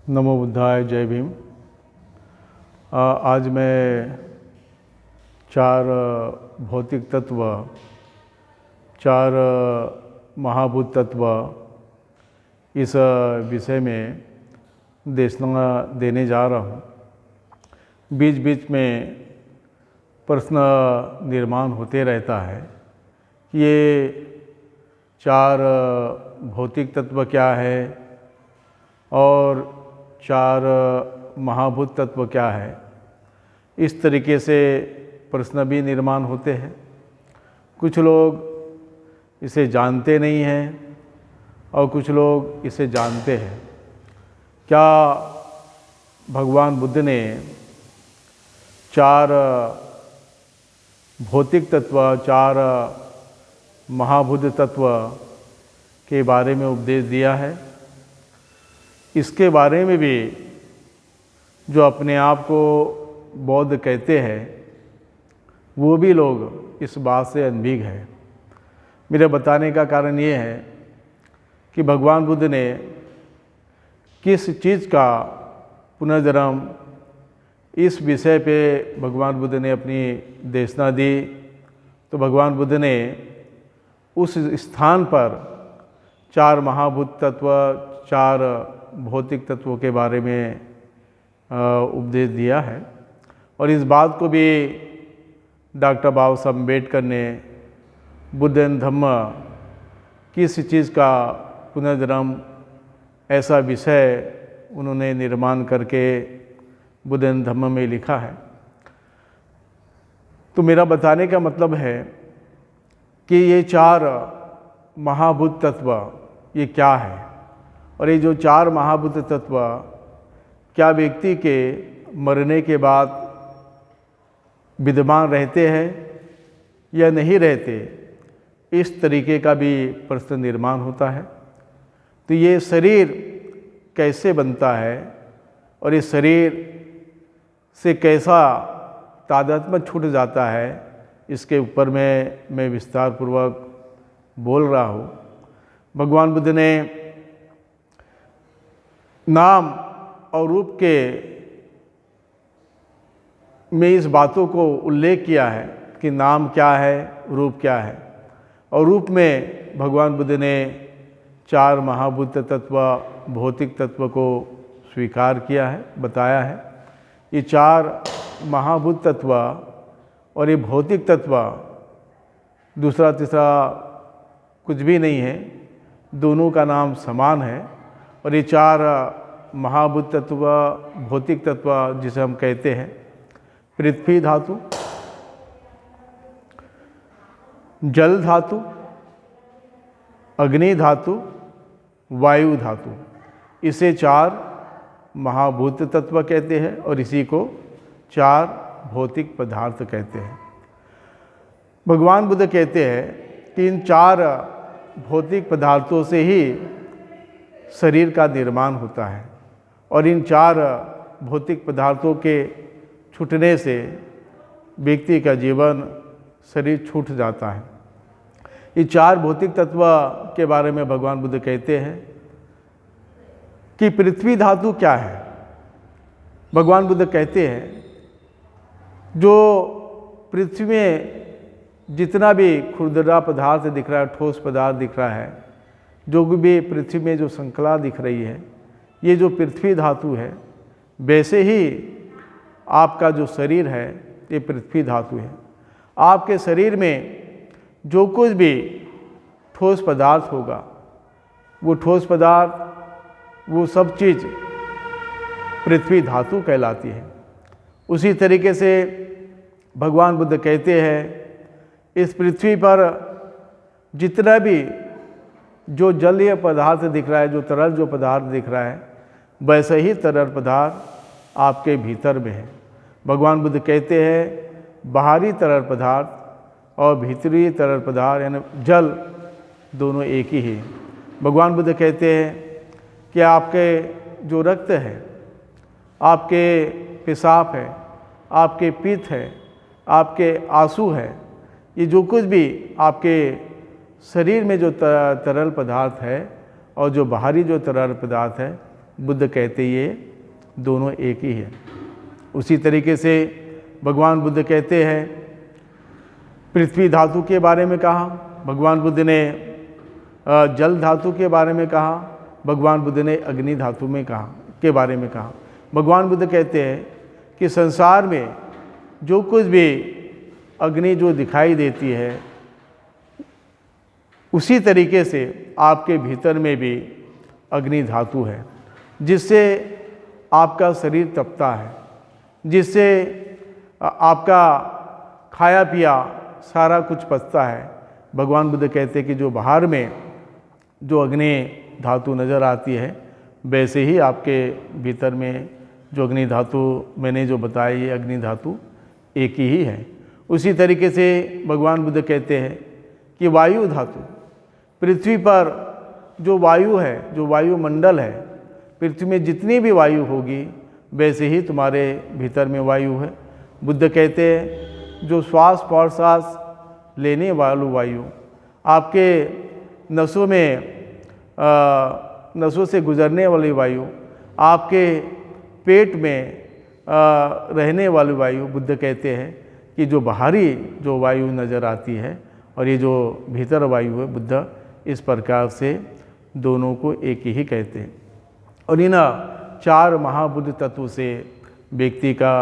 नमो बुद्धाय, जय भीम। आज मैं 4 भौतिक तत्व, 4 महाभूत तत्व इस विषय में देशना देने जा रहा हूँ। बीच बीच में प्रश्न निर्माण होते रहता है कि ये 4 भौतिक तत्व क्या है और 4 महाभूत तत्व क्या है। इस तरीके से प्रश्न भी निर्माण होते हैं। कुछ लोग इसे जानते नहीं हैं और कुछ लोग इसे जानते हैं। क्या भगवान बुद्ध ने 4 भौतिक तत्व, 4 महाभूत तत्व के बारे में उपदेश दिया है? इसके बारे में भी जो अपने आप को बौद्ध कहते हैं वो भी लोग इस बात से अनभिज्ञ हैं। मेरे बताने का कारण ये है कि भगवान बुद्ध ने किस चीज़ का पुनर्जन्म, इस विषय पे भगवान बुद्ध ने अपनी देशना दी। तो भगवान बुद्ध ने उस स्थान पर 4 महाभूत तत्व, 4 भौतिक तत्वों के बारे में उपदेश दिया है। और इस बात को भी डॉक्टर बाबा साहब अम्बेडकर ने बुद्ध एंड धम्म, किस चीज़ का पुनर्जन्म, ऐसा विषय उन्होंने निर्माण करके बुद्ध एंड धम्म में लिखा है। तो मेरा बताने का मतलब है कि ये 4 महाभूत तत्व ये क्या है, और ये जो 4 महाभूत तत्व क्या व्यक्ति के मरने के बाद विद्यमान रहते हैं या नहीं रहते, इस तरीके का भी प्रश्न निर्माण होता है। तो ये शरीर कैसे बनता है और इस शरीर से कैसा तादात्म्य छूट जाता है, इसके ऊपर मैं विस्तार पूर्वक बोल रहा हूँ। भगवान बुद्ध ने नाम और रूप के में इस बातों को उल्लेख किया है कि नाम क्या है, रूप क्या है। और रूप में भगवान बुद्ध ने 4 महाभूत तत्व, भौतिक तत्व को स्वीकार किया है, बताया है। ये 4 महाभूत तत्व और ये भौतिक तत्व दूसरा तीसरा कुछ भी नहीं है, दोनों का नाम समान है। और ये 4 महाभूत तत्व, भौतिक तत्व जिसे हम कहते हैं पृथ्वी धातु, जल धातु, अग्नि धातु, वायु धातु, इसे 4 महाभूत तत्व कहते हैं और इसी को 4 भौतिक पदार्थ कहते हैं। भगवान बुद्ध कहते हैं कि इन 4 भौतिक पदार्थों से ही शरीर का निर्माण होता है और इन 4 भौतिक पदार्थों के छूटने से व्यक्ति का जीवन, शरीर छूट जाता है। ये 4 भौतिक तत्व के बारे में भगवान बुद्ध कहते हैं कि पृथ्वी धातु क्या है। भगवान बुद्ध कहते हैं जो पृथ्वी में जितना भी खुरदरा पदार्थ दिख रहा है, ठोस पदार्थ दिख रहा है, जो भी पृथ्वी में जो श्रृंखला दिख रही है, ये जो पृथ्वी धातु है, वैसे ही आपका जो शरीर है ये पृथ्वी धातु है। आपके शरीर में जो कुछ भी ठोस पदार्थ होगा, वो ठोस पदार्थ, वो सब चीज़ पृथ्वी धातु कहलाती है। उसी तरीके से भगवान बुद्ध कहते हैं इस पृथ्वी पर जितना भी जो जलीय पदार्थ दिख रहा है, जो तरल जो पदार्थ दिख रहा है, वैसे ही तरल पदार्थ आपके भीतर में है। भगवान बुद्ध कहते हैं बाहरी तरल पदार्थ और भीतरी तरल पदार्थ यानी जल दोनों एक ही है। भगवान बुद्ध कहते हैं कि आपके जो रक्त है, आपके पेशाब है, आपके पित्त है, आपके आंसू है, ये जो कुछ भी आपके शरीर में जो तरल पदार्थ है और जो बाहरी जो तरल पदार्थ है, बुद्ध कहते ये दोनों एक ही है। उसी तरीके से भगवान बुद्ध कहते हैं, पृथ्वी धातु के बारे में कहा, भगवान बुद्ध ने जल धातु के बारे में कहा, भगवान बुद्ध ने अग्नि धातु में कहा के बारे में कहा। भगवान बुद्ध कहते हैं कि संसार में जो कुछ भी अग्नि जो दिखाई देती है, उसी तरीके से आपके भीतर में भी अग्नि धातु है, जिससे आपका शरीर तपता है, जिससे आपका खाया पिया सारा कुछ पचता है। भगवान बुद्ध कहते हैं कि जो बाहर में जो अग्नि धातु नज़र आती है, वैसे ही आपके भीतर में जो अग्नि धातु मैंने जो बताई, ये अग्नि धातु एक ही है। उसी तरीके से भगवान बुद्ध कहते हैं कि वायु धातु, पृथ्वी पर जो वायु है, जो वायुमंडल है, पृथ्वी में जितनी भी वायु होगी वैसे ही तुम्हारे भीतर में वायु है। बुद्ध कहते हैं जो श्वास प्रश्वास लेने वाली वायु, आपके नसों में नसों से गुजरने वाली वायु, आपके पेट में रहने वाली वायु, बुद्ध कहते हैं कि जो बाहरी जो वायु नज़र आती है और ये जो भीतर वायु है, बुद्ध इस प्रकार से दोनों को एक ही कहते हैं। और इन 4 महाबुद्ध तत्व से व्यक्ति का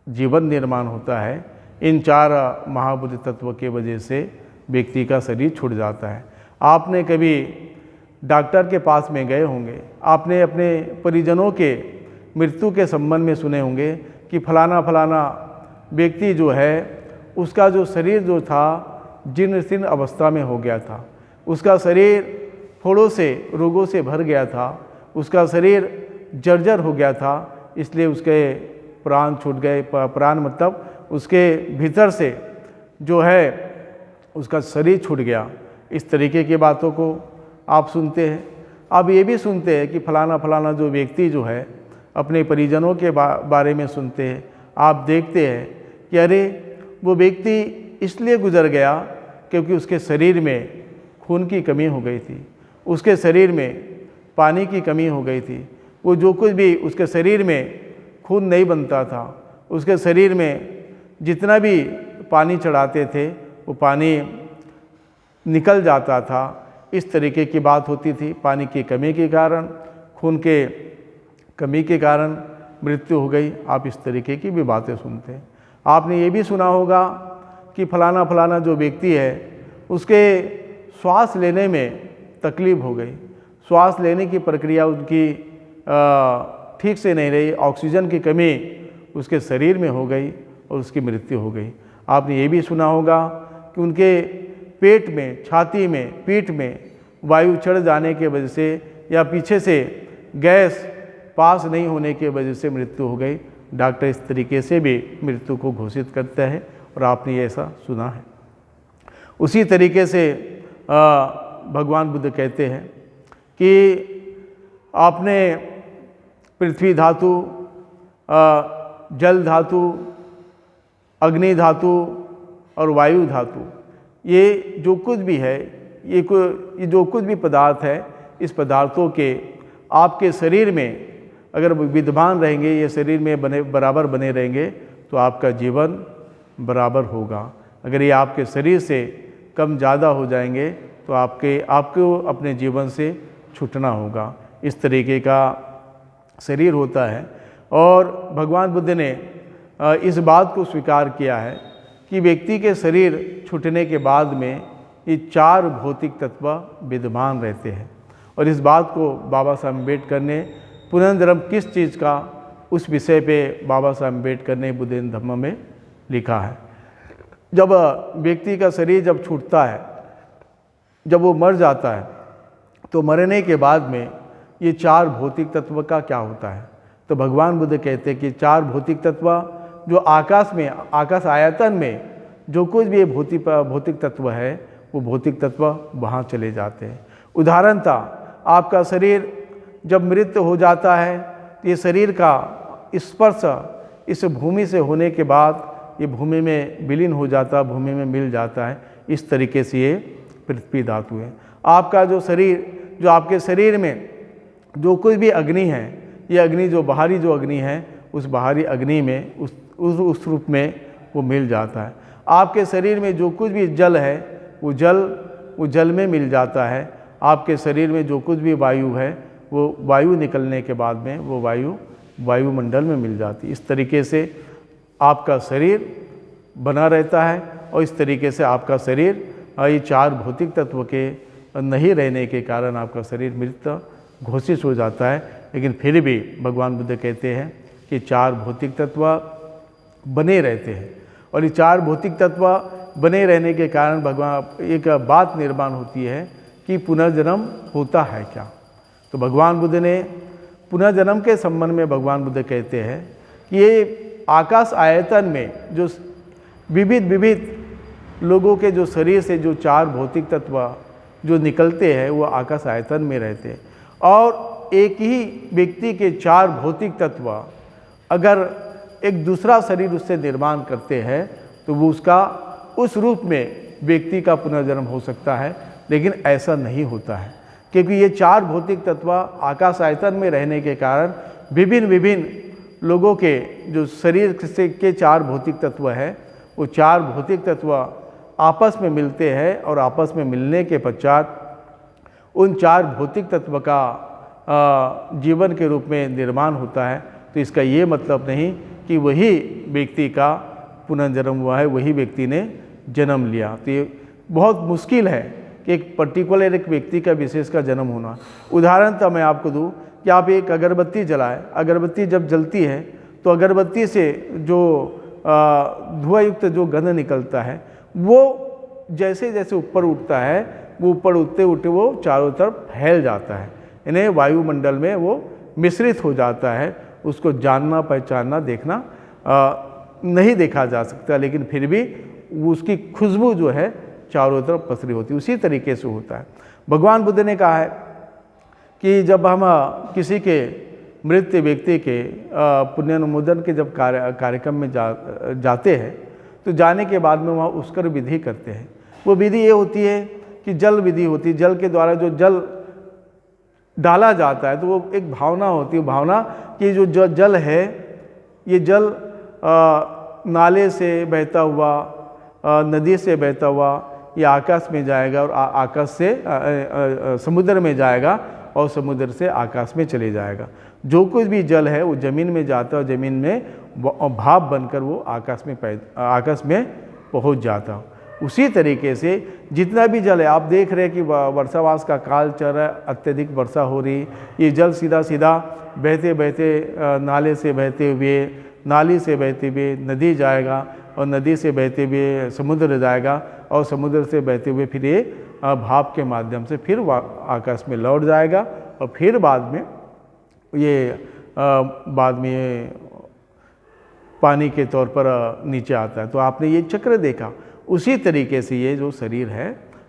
जीवन निर्माण होता है। इन 4 महाबुद्ध तत्व के वजह से व्यक्ति का शरीर छूट जाता है। आपने कभी डॉक्टर के पास में गए होंगे, आपने अपने परिजनों के मृत्यु के संबंध में सुने होंगे कि फलाना फलाना व्यक्ति जो है, उसका जो शरीर जो था जीर्ण शीर्ण अवस्था में हो गया था, उसका शरीर फोड़ों से रोगों से भर गया था, उसका शरीर जर्जर हो गया था, इसलिए उसके प्राण छूट गए। प्राण मतलब उसके भीतर से जो है उसका शरीर छूट गया। इस तरीके की बातों को आप सुनते हैं। आप ये भी सुनते हैं कि फलाना फलाना जो व्यक्ति जो है, अपने परिजनों के बारे में सुनते हैं। आप देखते हैं कि अरे वो व्यक्ति इसलिए गुजर गया क्योंकि उसके शरीर में खून की कमी हो गई थी, उसके शरीर में पानी की कमी हो गई थी। वो जो कुछ भी उसके शरीर में खून नहीं बनता था, उसके शरीर में जितना भी पानी चढ़ाते थे वो पानी निकल जाता था। इस तरीके की बात होती थी। पानी की कमी के कारण, खून के कमी के कारण मृत्यु हो गई। आप इस तरीके की भी बातें सुनते हैं। आपने ये भी सुना होगा कि फलाना फलाना जो व्यक्ति है, उसके श्वास लेने में तकलीफ़ हो गई, श्वास लेने की प्रक्रिया उनकी ठीक से नहीं रही, ऑक्सीजन की कमी उसके शरीर में हो गई और उसकी मृत्यु हो गई। आपने ये भी सुना होगा कि उनके पेट में, छाती में, पीठ में वायु चढ़ जाने के वजह से या पीछे से गैस पास नहीं होने की वजह से मृत्यु हो गई। डॉक्टर इस तरीके से भी मृत्यु को घोषित करते हैं और आपने ऐसा सुना है। उसी तरीके से भगवान बुद्ध कहते हैं कि आपने पृथ्वी धातु, जल धातु, अग्नि धातु और वायु धातु, ये जो कुछ भी है, ये जो कुछ भी पदार्थ है, इस पदार्थों के आपके शरीर में अगर विद्यमान रहेंगे, ये शरीर में बराबर बने रहेंगे तो आपका जीवन बराबर होगा। अगर ये आपके शरीर से कम ज़्यादा हो जाएंगे तो आपको अपने जीवन से छूटना होगा। इस तरीके का शरीर होता है। और भगवान बुद्ध ने इस बात को स्वीकार किया है कि व्यक्ति के शरीर छूटने के बाद में ये 4 भौतिक तत्व विद्यमान रहते हैं। और इस बात को बाबा साहब अम्बेडकर ने पुनर्जन्म किस चीज़ का, उस विषय पे बाबा साहब अम्बेडकर ने बुद्धेन धम्म में लिखा है। जब व्यक्ति का शरीर जब छूटता है, जब वो मर जाता है, तो मरने के बाद में ये 4 भौतिक तत्व का क्या होता है। तो भगवान बुद्ध कहते हैं कि 4 भौतिक तत्व जो आकाश में, आकाश आयतन में जो कुछ भी भौतिक तत्व है, वो भौतिक तत्व वहाँ चले जाते हैं। उदाहरण था, आपका शरीर जब मृत हो जाता है, ये शरीर का स्पर्श इस भूमि से होने के बाद ये भूमि में विलीन हो जाता, भूमि में मिल जाता है। इस तरीके से ये पृथ्वी धातु है। आपका जो शरीर, जो आपके शरीर में जो कुछ भी अग्नि है, ये अग्नि जो बाहरी जो अग्नि है, उस बाहरी अग्नि में उस रूप में वो मिल जाता है। आपके शरीर में जो कुछ भी जल है वो जल में मिल जाता है। आपके शरीर में जो कुछ भी वायु है वो वायु निकलने के बाद में वो वायुमंडल में मिल जाती है। इस तरीके से आपका शरीर बना रहता है और इस तरीके से आपका शरीर ये चार भौतिक तत्व के नहीं रहने के कारण आपका शरीर मृत घोषित हो जाता है। लेकिन फिर भी भगवान बुद्ध कहते हैं कि चार भौतिक तत्व बने रहते हैं और ये चार भौतिक तत्व बने रहने के कारण भगवान एक बात निर्माण होती है कि पुनर्जन्म होता है क्या। तो भगवान बुद्ध ने पुनर्जन्म के संबंध में भगवान बुद्ध कहते हैं कि ये आकाश आयतन में जो विविध लोगों के जो शरीर से जो चार भौतिक तत्व जो निकलते हैं वो आकाश आयतन में रहते हैं और एक ही व्यक्ति के चार भौतिक तत्व अगर एक दूसरा शरीर उससे निर्माण करते हैं तो वो उसका उस रूप में व्यक्ति का पुनर्जन्म हो सकता है। लेकिन ऐसा नहीं होता है क्योंकि ये चार भौतिक तत्व आकाश आयतन में रहने के कारण विभिन्न लोगों के जो शरीर से के चार भौतिक तत्व है वो चार भौतिक तत्व आपस में मिलते हैं और आपस में मिलने के पश्चात उन चार भौतिक तत्व का जीवन के रूप में निर्माण होता है। तो इसका ये मतलब नहीं कि वही व्यक्ति का पुनर्जन्म हुआ है, वही व्यक्ति ने जन्म लिया। तो ये बहुत मुश्किल है कि एक पर्टिकुलर एक व्यक्ति का विशेष का जन्म होना। उदाहरण तो मैं आपको दूँ कि आप एक अगरबत्ती जलाएं, अगरबत्ती जब जलती है तो अगरबत्ती से जो धुआं युक्त जो गंध निकलता है वो जैसे जैसे ऊपर उठता है वो ऊपर उठते उठते वो चारों तरफ फैल जाता है, इन्हें वायुमंडल में वो मिश्रित हो जाता है। उसको जानना पहचानना देखना नहीं देखा जा सकता, लेकिन फिर भी उसकी खुशबू जो है चारों तरफ पसरी होती है। उसी तरीके से होता है। भगवान बुद्ध ने कहा है कि जब हम किसी के मृत व्यक्ति के पुण्यानुमोदन के जब कार्यक्रम में जाते हैं तो जाने के बाद में वहाँ उस्कर विधि करते हैं। वो विधि ये होती है कि जल विधि होती है। जल के द्वारा जो जल डाला जाता है तो वो एक भावना होती है, भावना कि जो जल है ये जल नाले से बहता हुआ, नदी से बहता हुआ ये आकाश में जाएगा और आकाश से समुद्र में जाएगा और समुद्र से आकाश में चले जाएगा। जो कुछ भी जल है वो ज़मीन में जाता है और ज़मीन में भाप बनकर वो आकाश में पहुंच जाता। उसी तरीके से जितना भी जल है, आप देख रहे हैं कि वर्षावास का काल चल रहा है, अत्यधिक वर्षा हो रही, ये जल सीधा सीधा बहते बहते नाले से बहते हुए, नाली से बहते हुए नदी जाएगा और नदी से बहते हुए समुद्र जाएगा और समुद्र से बहते हुए फिर ये भाप के माध्यम से फिर आकाश में लौट जाएगा और फिर बाद में ये पानी के तौर पर नीचे आता है। तो आपने ये चक्र देखा। उसी तरीके से ये जो शरीर है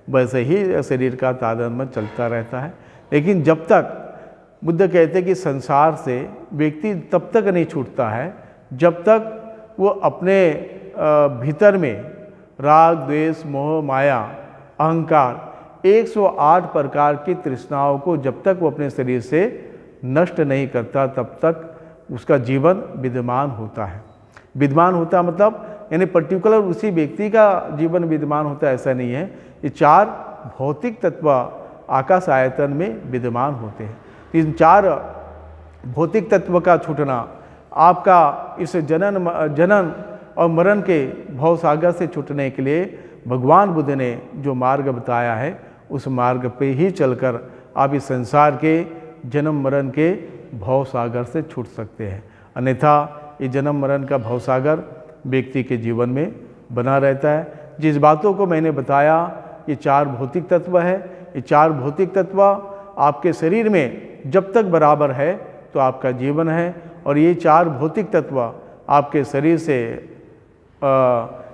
वैसे ही शरीर का तादात्म्य चलता रहता है। लेकिन जब तक बुद्ध कहते हैं कि संसार से व्यक्ति तब तक नहीं छूटता है जब तक वो अपने भीतर में राग, द्वेष, मोह, माया, अहंकार 108 प्रकार की तृष्णाओं को जब तक वो अपने शरीर से नष्ट नहीं करता तब तक उसका जीवन विद्यमान होता है। विद्यमान होता मतलब यानी पर्टिकुलर उसी व्यक्ति का जीवन विद्यमान होता है ऐसा नहीं है। ये चार भौतिक तत्व आकाश आयतन में विद्यमान होते हैं। इन चार भौतिक तत्व का छूटना आपका इस जनन और मरण के भवसागर से छूटने के लिए भगवान बुद्ध ने जो मार्ग बताया है उस मार्ग पे ही चलकर आप इस संसार के जन्म मरण के भवसागर से छूट सकते हैं। अन्यथा ये जन्म मरण का भवसागर व्यक्ति के जीवन में बना रहता है। जिस बातों को मैंने बताया ये चार भौतिक तत्व है, ये चार भौतिक तत्व आपके शरीर में जब तक बराबर है तो आपका जीवन है और ये चार भौतिक तत्व आपके शरीर से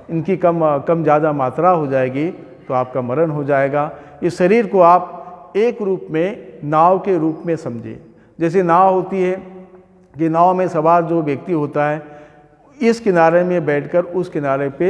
इनकी कम ज़्यादा मात्रा हो जाएगी तो आपका मरण हो जाएगा। इस शरीर को आप एक रूप में नाव के रूप में समझिए। जैसे नाव होती है कि नाव में सवार जो व्यक्ति होता है इस किनारे में बैठकर उस किनारे पे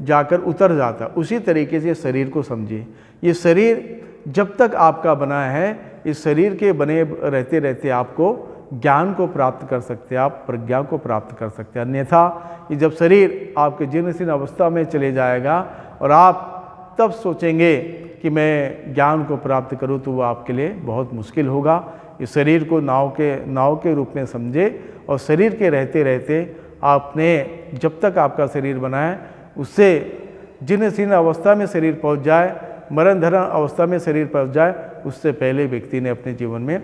जाकर उतर जाता, उसी तरीके से शरीर को समझिए। ये शरीर जब तक आपका बना है इस शरीर के बने रहते रहते आपको ज्ञान को प्राप्त कर सकते हैं, आप प्रज्ञा को प्राप्त कर सकते हैं। अन्यथा ये जब शरीर आपके जीर्णशीर्ण अवस्था में चले जाएगा और आप तब सोचेंगे कि मैं ज्ञान को प्राप्त करूं, तो वो आपके लिए बहुत मुश्किल होगा। इस शरीर को नाव के रूप में समझे और शरीर के रहते रहते आपने जब तक आपका शरीर बना है उससे जीर्णशीर्ण अवस्था में शरीर पहुंच जाए, मरण धरण अवस्था में शरीर पहुंच जाए, उससे पहले व्यक्ति ने अपने जीवन में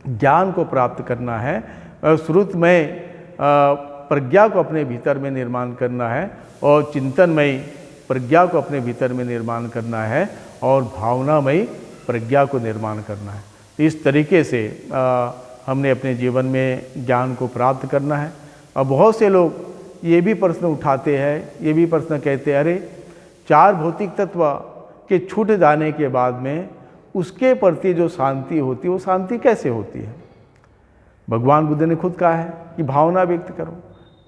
ज्ञान को प्राप्त करना है और श्रुतमय प्रज्ञा को अपने भीतर में निर्माण करना है और चिंतनमयी प्रज्ञा को अपने भीतर में निर्माण करना है और भावनामयी प्रज्ञा को निर्माण करना है। इस तरीके से हमने अपने जीवन में ज्ञान को प्राप्त करना है। और बहुत से लोग ये भी प्रश्न उठाते हैं, ये भी प्रश्न कहते हैं, अरे 4 भौतिक तत्व के छूट जाने के बाद में उसके प्रति जो शांति होती है वो शांति कैसे होती है? भगवान बुद्ध ने खुद कहा है कि भावना व्यक्त करो।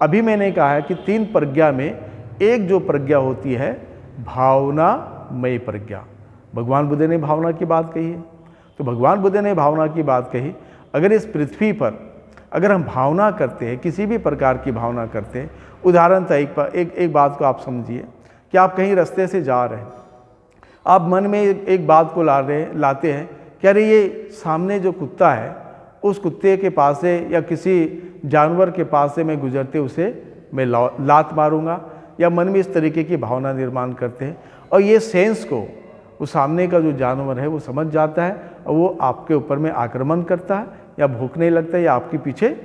अभी मैंने कहा है कि 3 प्रज्ञा में एक जो प्रज्ञा होती है भावनामयी प्रज्ञा। भगवान बुद्ध ने भावना की बात कही है, तो भगवान बुद्ध ने भावना की बात कही। अगर इस पृथ्वी पर अगर हम भावना करते हैं, किसी भी प्रकार की भावना करते हैं, उदाहरणतः एक बात को आप समझिए कि आप कहीं रास्ते से जा रहे हैं, आप मन में एक बात को लाते हैं कि अरे ये सामने जो कुत्ता है उस कुत्ते के पास से या किसी जानवर के पास से मैं गुजरते उसे मैं लात मारूंगा, या मन में इस तरीके की भावना निर्माण करते हैं। और ये सेंस को वो सामने का जो जानवर है वो समझ जाता है और वो आपके ऊपर में आक्रमण करता है या भौंकने लगता है या आपके पीछे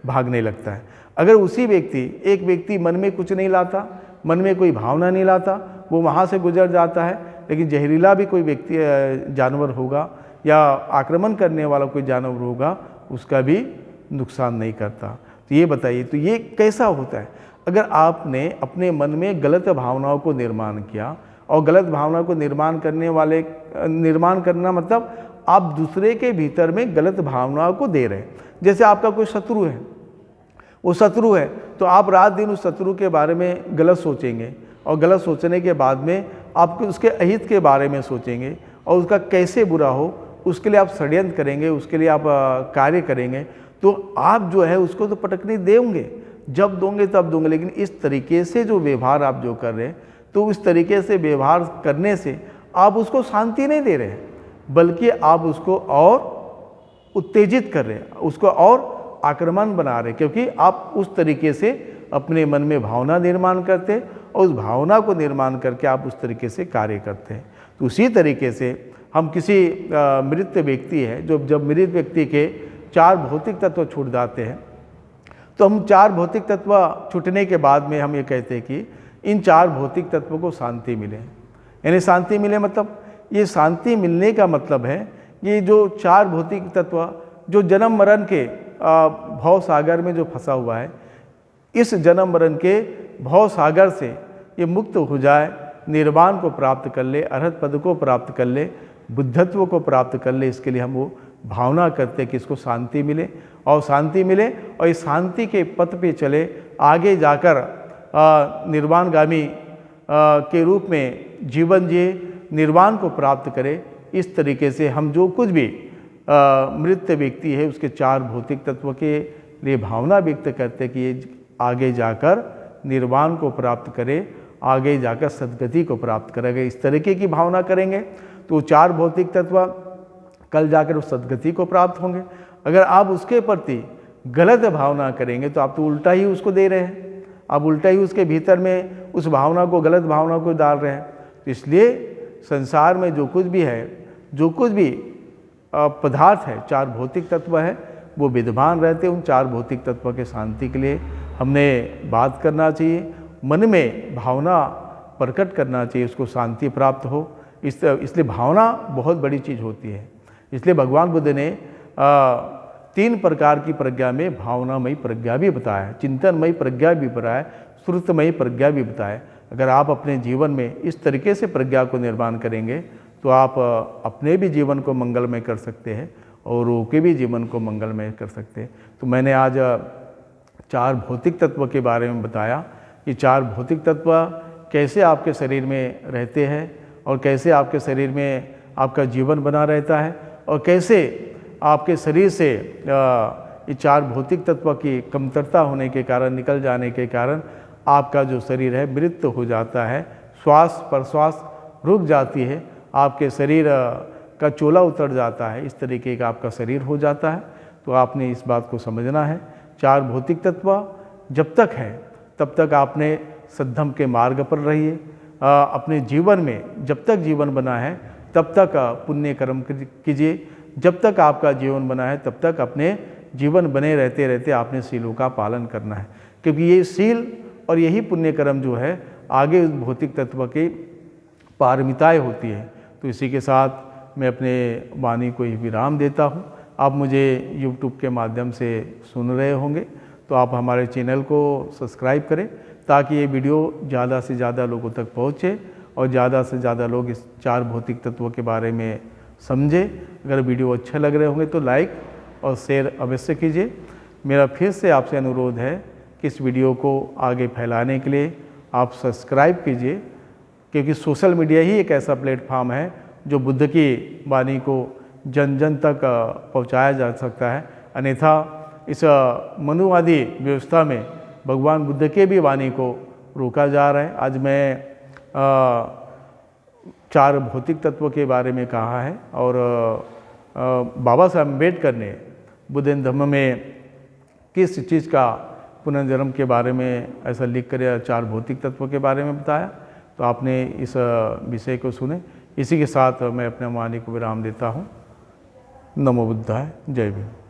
भागने लगता है। अगर उसी एक व्यक्ति मन में कुछ नहीं लाता, मन में कोई भावना नहीं लाता, वो वहाँ से गुजर जाता है, लेकिन जहरीला भी कोई व्यक्ति जानवर होगा या आक्रमण करने वाला कोई जानवर होगा, उसका भी नुकसान नहीं करता। तो ये बताइए, तो ये कैसा होता है? अगर आपने अपने मन में गलत भावनाओं को निर्माण किया, और गलत भावना को निर्माण करना मतलब आप दूसरे के भीतर में गलत भावनाओं को दे रहे हैं। जैसे आपका कोई शत्रु है, वो शत्रु है तो आप रात दिन उस शत्रु के बारे में गलत सोचेंगे, और गलत सोचने के बाद में आप उसके अहित के बारे में सोचेंगे और उसका कैसे बुरा हो उसके लिए आप षड्यंत्र करेंगे, उसके लिए आप कार्य करेंगे। तो आप जो है उसको तो पटकने देंगे, जब दोगे तब दोगे, लेकिन इस तरीके से जो व्यवहार आप जो कर रहे हैं, तो इस तरीके से व्यवहार करने से आप उसको शांति नहीं दे रहे हैं, बल्कि आप उसको और उत्तेजित कर रहे हैं, उसको और आक्रमण बना रहे हैं, क्योंकि आप उस तरीके से अपने मन में भावना निर्माण करते हैं और उस भावना को निर्माण करके आप उस तरीके से कार्य करते हैं। तो उसी तरीके से हम किसी मृत व्यक्ति है, जब मृत व्यक्ति के 4 भौतिक तत्व छूट जाते हैं, तो हम 4 भौतिक तत्व छूटने के बाद में हम ये कहते हैं कि इन 4 भौतिक तत्वों को शांति मिले। यानी शांति मिले मतलब, ये शांति मिलने का मतलब है ये जो 4 भौतिक तत्व जो जन्म मरण के भव सागर में जो फंसा हुआ है, इस जन्म मरण के भव सागर से ये मुक्त हो जाए, निर्वाण को प्राप्त कर ले, अरहत पद को प्राप्त कर ले, बुद्धत्व को प्राप्त कर ले। इसके लिए हम वो भावना करते हैं कि इसको शांति मिले, और शांति मिले और इस शांति के पथ पे चले, आगे जाकर निर्वाणगामी के रूप में जीवन जिए, निर्वाण को प्राप्त करे। इस तरीके से हम जो कुछ भी मृत व्यक्ति है उसके 4 भौतिक तत्व के लिए भावना व्यक्त करते हैं कि ये आगे जाकर निर्वाण को प्राप्त करे, आगे जाकर सद्गति को प्राप्त करेगा। इस तरीके की भावना करेंगे तो 4 भौतिक तत्व कल जाकर उस सद्गति को प्राप्त होंगे। अगर आप उसके प्रति गलत भावना करेंगे तो आप तो उल्टा ही उसको दे रहे हैं, आप उल्टा ही उसके भीतर में उस भावना को, गलत भावना को डाल रहे हैं। तो इसलिए संसार में जो कुछ भी है, जो कुछ भी पदार्थ है, 4 भौतिक तत्व है, वो विद्यमान रहते। उन 4 भौतिक तत्व के शांति के लिए हमने बात करना चाहिए, मन में भावना प्रकट करना चाहिए, उसको शांति प्राप्त हो। इसलिए भावना बहुत बड़ी चीज़ होती है। इसलिए भगवान बुद्ध ने 3 प्रकार की प्रज्ञा में भावनामयी प्रज्ञा भी बताया, चिंतनमयी प्रज्ञा भी बताया, श्रुतमयी प्रज्ञा भी बताया। अगर आप अपने जीवन में इस तरीके से प्रज्ञा को निर्माण करेंगे तो आप अपने भी जीवन को मंगलमय कर सकते हैं और औरों के भी जीवन को मंगलमय कर सकते हैं। तो मैंने आज 4 भौतिक तत्व के बारे में बताया कि 4 भौतिक तत्व कैसे आपके शरीर में रहते हैं और कैसे आपके शरीर में आपका जीवन बना रहता है, और कैसे आपके शरीर से ये 4 भौतिक तत्व की कमतरता होने के कारण, निकल जाने के कारण आपका जो शरीर है मृत हो जाता है, श्वास प्रश्वास रुक जाती है, आपके शरीर का चोला उतर जाता है, इस तरीके का आपका शरीर हो जाता है। तो आपने इस बात को समझना है। 4 भौतिक तत्व जब तक है तब तक आपने सद्धम के मार्ग पर रहिए। अपने जीवन में जब तक जीवन बना है तब तक पुण्य कर्म कीजिए। जब तक आपका जीवन बना है तब तक अपने जीवन बने रहते रहते आपने सीलों का पालन करना है, क्योंकि ये सील और यही पुण्य कर्म जो है आगे उस भौतिक तत्व की पारमिताएँ होती है। तो इसी के साथ मैं अपने वाणी को ही विराम देता हूँ। आप मुझे YouTube के माध्यम से सुन रहे होंगे तो आप हमारे चैनल को सब्सक्राइब करें ताकि ये वीडियो ज़्यादा से ज़्यादा लोगों तक पहुँचे और ज़्यादा से ज़्यादा लोग इस 4 भौतिक तत्वों के बारे में समझें। अगर वीडियो अच्छे लग रहे होंगे तो लाइक और शेयर अवश्य कीजिए। मेरा फिर से आपसे अनुरोध है कि इस वीडियो को आगे फैलाने के लिए आप सब्सक्राइब कीजिए, क्योंकि सोशल मीडिया ही एक ऐसा प्लेटफॉर्म है जो बुद्ध की वाणी को जन जन तक पहुंचाया जा सकता है। अन्यथा इस मनुवादी व्यवस्था में भगवान बुद्ध के भी वाणी को रोका जा रहा है। आज मैं 4 भौतिक तत्वों के बारे में कहा है और बाबा साहब अम्बेडकर ने बुद्ध धम्म में किस चीज़ का पुनर्जन्म के बारे में ऐसा लिख कर 4 भौतिक तत्वों के बारे में बताया। तो आपने इस विषय को सुने। इसी के साथ मैं अपने वाणी को विराम देता हूँ। नमो बुद्धाय। जय भीम।